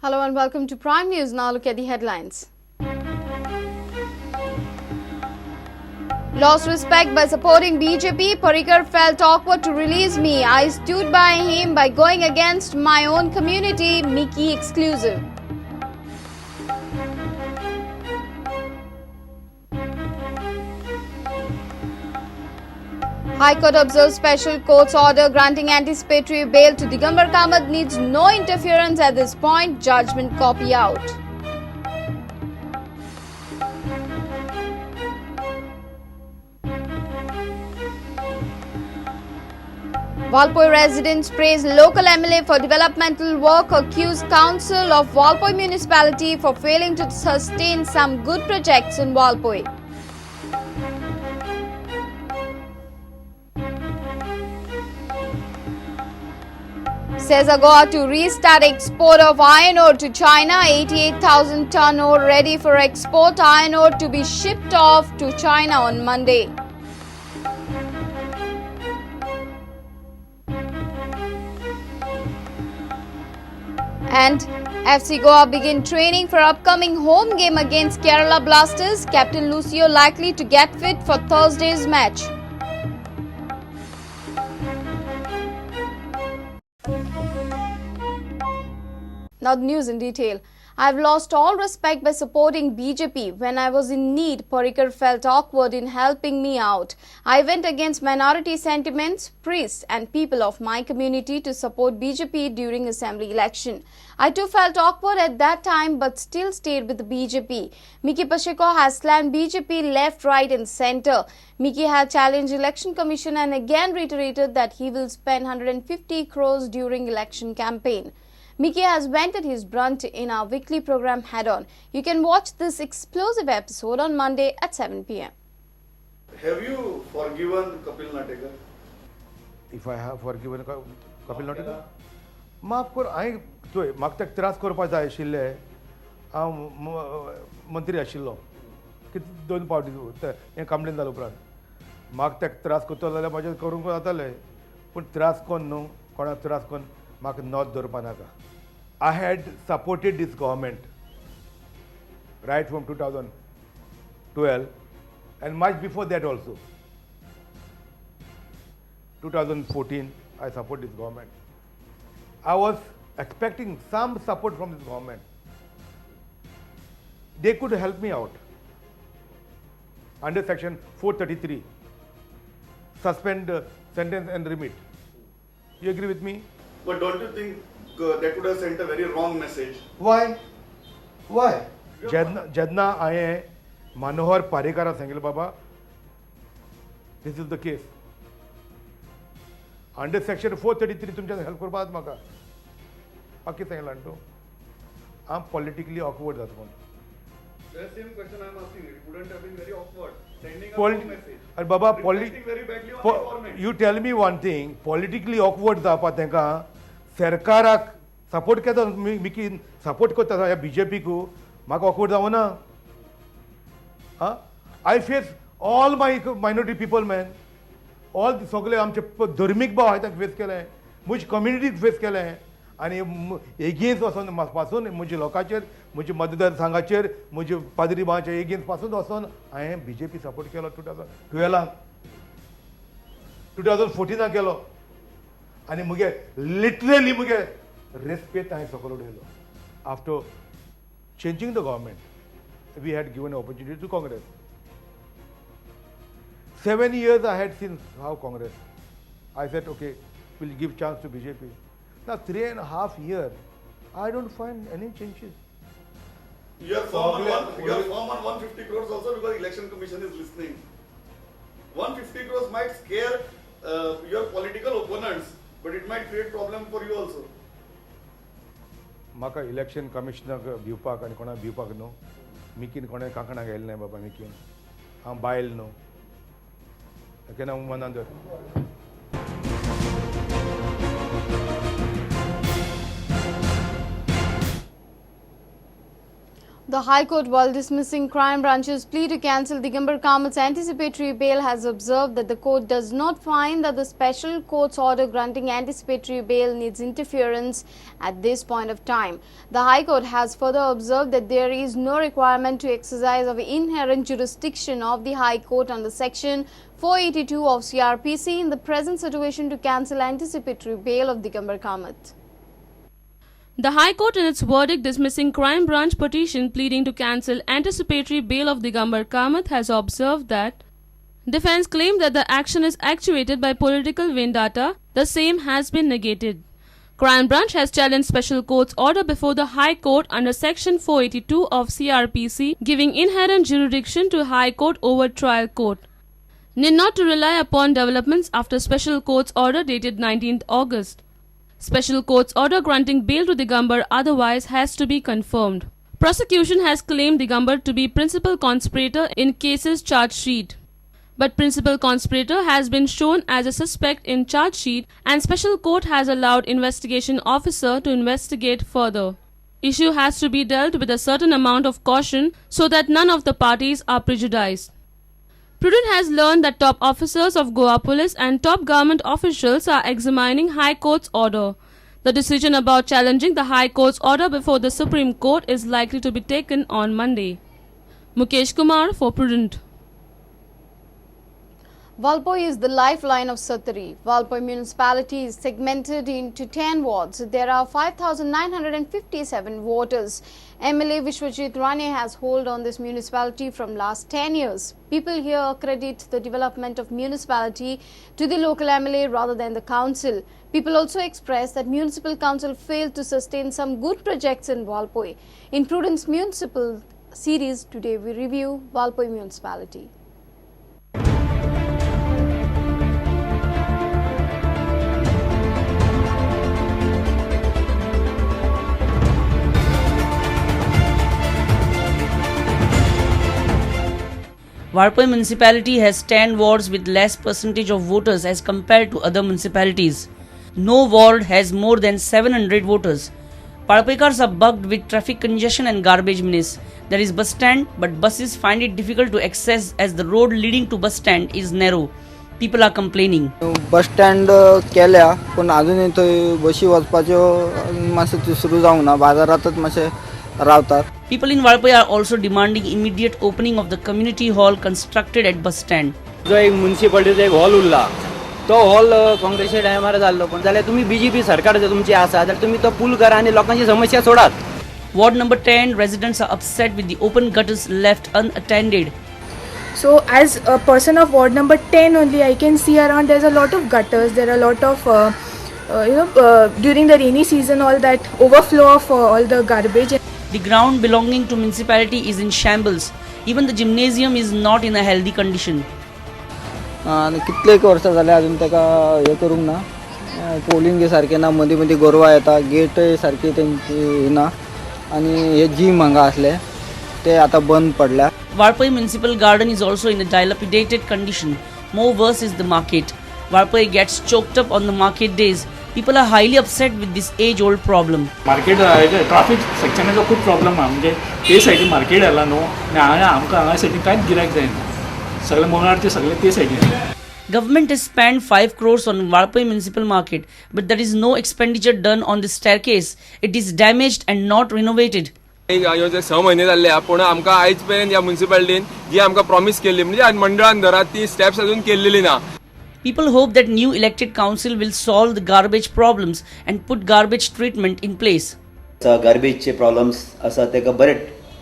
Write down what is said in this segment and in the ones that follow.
Hello and welcome to Prime News. Now look at the headlines. Lost respect by supporting BJP. Parrikar felt awkward to release me. I stood by him by going against my own community. Mickey exclusive. High Court observes special court's order granting anticipatory bail to Digambar Kamath needs no interference at this point. Judgment copy out. Valpoi residents praise local MLA for developmental work, accuse Council of Valpoi municipality for failing to sustain some good projects in Valpoi. Says AGOA to restart export of iron ore to China. 88,000 ton ore ready for export. Iron ore to be shipped off to China on Monday. And FC Goa begin training for upcoming home game against Kerala Blasters. Captain Lucio likely to get fit for Thursday's match. Now the news in detail. I've lost all respect by supporting BJP. When I was in need, Parrikar felt awkward in helping me out. I went against minority sentiments, priests and people of my community to support BJP during assembly election. I too felt awkward at that time but still stayed with the BJP. Mickey Pacheco has slammed BJP left, right and centre. Mickey had challenged Election Commission and again reiterated that he will spend 150 crores during election campaign. Mickey has vented his brunt in our weekly program Head On. You can watch this explosive episode on Monday at 7 p.m. Have you forgiven Kapil Natekar? If I have forgiven Kapil Natekar? माफ कर हांवें चोय म्हाका ताका त्रास करपा जाय आशिल्ले हांव मंत्री आशिल्लो कितें दोन पावटी हें कंप्लेन जाले उपरांत म्हाका ताका त्रास करतलो जाल्यार म्हाजें करूंक जातालें पूण त्रास कोन्न न्हू कोणाक त्रास कोन्न म्हाका नोंद दवरपा नाका. I had supported this government right from 2012 and much before that also. 2014 I supported this government. I was expecting some support from this government. They could help me out under section 433, suspend sentence and remit. You agree with me? But don't you think that would have sent a very wrong message? Why? Why? जेन्ना हांवें मनोहर पारेकाराक सांगिल्लें बाबा this is the case under section 433 तुमच्यान help करपाक म्हाका कितें सांगलां तूं हांव पॉलिटिकली ऑकवर्ड जाता म्हूण. The same question I am asking. It wouldn't have been very awkward sending a wrong message. अरे बाबा Reflecting very badly on the government. You tell me one thing politically awkward जावपा तांकां सरकाराक support केलो Mickey support करता ह्या बीजेपीकू म्हाका awkward जावना. I face all my minority people man all सगळे आमचे धर्मीक भाव हांवें तांकां फेस केलें म्हजी कम्युनिटीक फेस केलें आनी एगेन्स्ट वचोन पासून म्हज्या लोकांचेर म्हज्या मतदारसंघाचेर म्हज्या पाद्री भावाच्या एगेन्स्ट पासून वचोन हांवें बीजेपी सपोर्ट केलो 2012 2014 केलो आनी मुगे लिटरली मुगे रेस्पेक्ट हांवें सकयल उडयलो. After changing the government we had given opportunity to Congress. 7 years I had seen how Congress. I said, okay, we'll give chance to BJP. Now 3.5 years, I don't find any changes. You are firm on 150 crores also because Election Commission is listening. 150 crores might scare your political opponents, but it might create problem for you also. म्हाका election कमिशनाक भिवपाक आनी कोणाक भिवपाक न्हू मिकीन कोणें कांकणाक गेलें नाय बाबा मिकीन हांव बायल न्हू केन्ना मनान धर. The High Court, while dismissing crime branch's plea to cancel Digambar Kamat's anticipatory bail, has observed that the court does not find that the special court's order granting anticipatory bail needs interference at this point of time. The High Court has further observed that there is no requirement to exercise of inherent jurisdiction of the High Court under Section 482 of CRPC in the present situation to cancel anticipatory bail of Digambar Kamat. The High Court, in its verdict dismissing crime branch petition pleading to cancel anticipatory bail of Digambar Kamat, has observed that defense claimed that the action is actuated by political vendetta. The same has been negated. Crime branch has challenged special court's order before the High Court under Section 482 of CRPC, giving inherent jurisdiction to High Court over trial court, need not to rely upon developments after special court's order dated 19th August. Special court's order granting bail to Digambar otherwise has to be confirmed. Prosecution has claimed Digambar to be principal conspirator in case's charge sheet. But principal conspirator has been shown as a suspect in charge sheet, and special court has allowed investigation officer to investigate further. Issue has to be dealt with a certain amount of caution so that none of the parties are prejudiced. Prudent has learned that top officers of Goa Police and top government officials are examining High Court's order. The decision about challenging the High Court's order before the Supreme Court is likely to be taken on Monday. Mukesh Kumar for Prudent. Valpoi is the lifeline of Satari. Valpoi municipality is segmented into 10 wards. There are 5,957 voters. MLA Vishwajit Rane has hold on this municipality from last 10 years. People here credit the development of municipality to the local MLA rather than the council. People also express that municipal council failed to sustain some good projects in Valpoi. In Prudent's Municipal series, today we review Valpoi municipality. Valpoi municipality has 10 wards with less percentage of voters as compared to other municipalities. No ward has more than 700 voters. Valpoikars are bugged with traffic congestion and garbage menace. There is bus stand, but buses find it difficult to access as the road leading to bus stand is narrow. People are complaining. Bus stand केल्या पण अजूनही थंय बशी वचपाच्यो मातशें सुरू जावंक ना बाजारातच मातशें रावतात. People in Valpoi are also demanding immediate opening of the community hall constructed at bus stand. जो एक म्युनिसिपालिटीचो एक हॉल उरला तो हॉल काँग्रेसच्या टायमार जाल्लो पण जाल्यार तुमी बीजेपी सरकार जर तुमची आसा जाल्यार तुमी तो पूल करा आनी लोकांची समस्या सोडात. Ward number 10 residents are upset with the open gutters left unattended. So as a person of ward number 10 only, I can see around there's a lot of gutters, there are a lot of during the rainy season all that overflow of all the garbage. The ground belonging to municipality is in shambles. Even the gymnasium is not in a healthy condition. आनी कितलेक वर्सां जाल्यार अजून ताका हे करूंक ना polling सारकें ना मदीं मदीं गोरवां येता गेट सारकी तेंची ना आनी हे जीम हांगा आसले ते आतां बंद पडल्या. Valpoi municipal garden is also in a dilapidated condition. More worse is the market. Valpoi gets choked up on the market days. People are highly upset with this age-old problem. Market traffic सेक्शनाचो खूब problem आहा म्हणजे ते सायडीन market आयला न्हू आनी आमकां हांगा सायडीन कांयच गिरायक जायना सगळे मोनारचे सगळे ते सायडीन. Government has spent 5 crores on Valpoi municipal market, but there is no expenditure done on the staircase. It is damaged and not renovated. ह्यो जे 6 म्हयने जाल्ले आहा पूण आमकां आयज पर्यंत ह्या म्युनिसिपालिटीन जी आमकां प्रॉमिस केल्ली म्हणजे मंडळान धरात ती स्टेप्स अजून केल्लेली ना. People hope that new elected council will solve the garbage problems and put garbage treatment in place. गार्बेजचे प्रॉब्लम्स आसा तेका बरे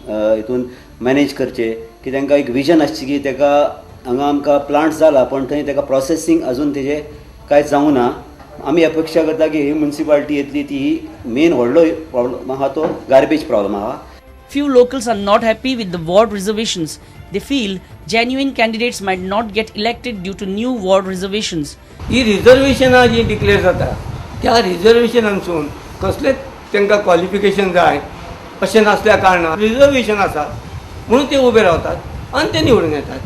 हितून मॅनेज करचे की तांकां एक विजन आसची की तेका हांगा आमकां प्लांट जाला पण थंय तेका प्रोसेसिंग अजून तेजे कांय जावं ना. आमी अपेक्षा करता की ही म्युनिसिपालिटी येतली ती मेन व्हडलो प्रॉब्लम आहा तो गार्बेज प्रॉब्लम आहा. Few locals are not happy with the ward reservations. They feel genuine candidates might not get elected due to new ward reservations. ही रिजर्वेशनां जी डिक्लेअर जाता त्या रिजर्वेशनांसून कसलेच तांकां क्वॉलिफिकेशन जाय अशें नासल्या कारणान रिजर्वेशन आसा म्हणून ते उबे रावतात आनी ते निवडून येतात.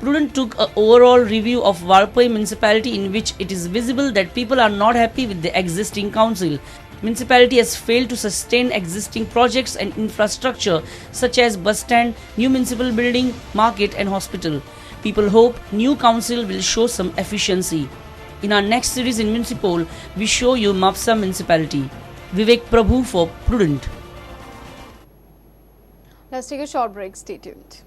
Prudent took an overall review of Valpoi municipality in which it is visible that people are not happy with the existing council. Municipality has failed to sustain existing projects and infrastructure such as bus stand, new municipal building, market and hospital. People hope new council will show some efficiency. In our next series in Municipal, we show you Mapsa municipality. Vivek Prabhu for Prudent. Let's take a short break. Stay tuned.